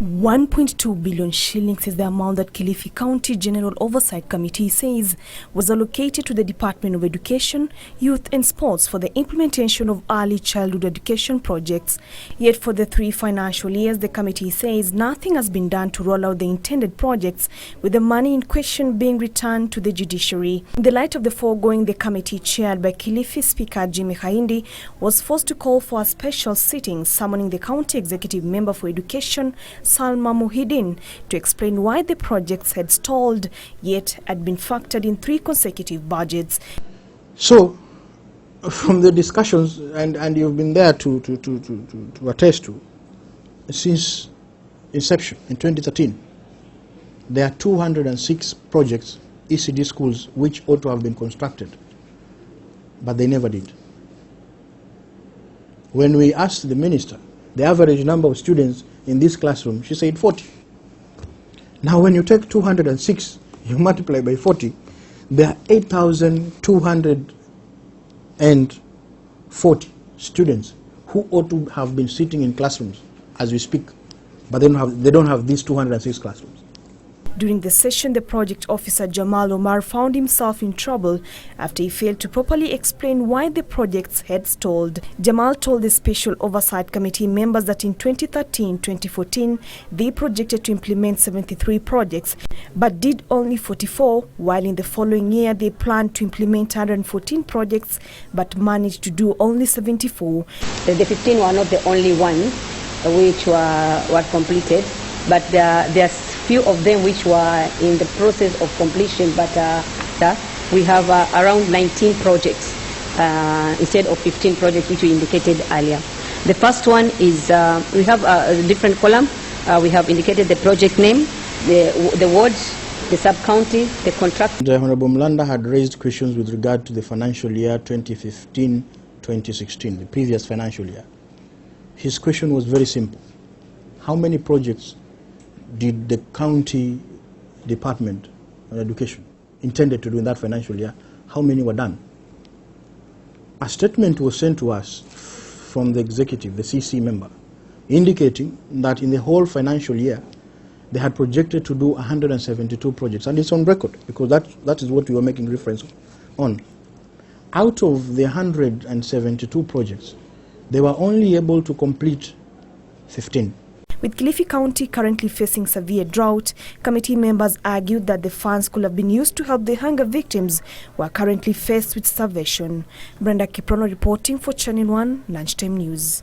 1.2 billion shillings is the amount that Kilifi County General Oversight Committee says was allocated to the Department of Education, Youth and Sports for the implementation of early childhood education projects. Yet for the 3 financial years, the committee says nothing has been done to roll out the intended projects, with the money in question being returned to the judiciary. In the light of the foregoing, the committee chaired by Kilifi Speaker Jimmy Haindi was forced to call for a special sitting, summoning the County Executive Member for Education, Salma Muhyiddin, to explain why the projects had stalled, yet had been factored in 3 consecutive budgets. So, from the discussions, and you've been there to attest to, since inception in 2013, there are 206 projects, ECD schools, which ought to have been constructed, but they never did. When we asked the minister the average number of students in this classroom, she said 40. Now when you take 206, you multiply by 40, there are 8,240 students who ought to have been sitting in classrooms as we speak, but they don't have these 206 classrooms. During the session, the project officer Jamal Omar found himself in trouble after he failed to properly explain why the projects had stalled. Jamal told the Special Oversight Committee members that in 2013-2014, they projected to implement 73 projects, but did only 44, while in the following year, they planned to implement 114 projects, but managed to do only 74. The 15 were not the only ones which were completed, but there's few of them which were in the process of completion, but we have around 19 projects instead of 15 projects which we indicated earlier. The first one is we have a different column. We have indicated the project name, the wards, the sub-county, the contract. The Honorable Mlanda had raised questions with regard to the financial year 2015-2016, the previous financial year. His question was very simple. How many projects did the county department of education intended to do in that financial year? How many were done? A statement was sent to us from the executive, the CC member, indicating that in the whole financial year they had projected to do 172 projects, and it's on record because that is what we were making reference on. Out of the 172 projects, they were only able to complete 15. With Kilifi County currently facing severe drought, committee members argued that the funds could have been used to help the hunger victims who are currently faced with starvation. Brenda Kiprono reporting for Channel 1 Lunchtime News.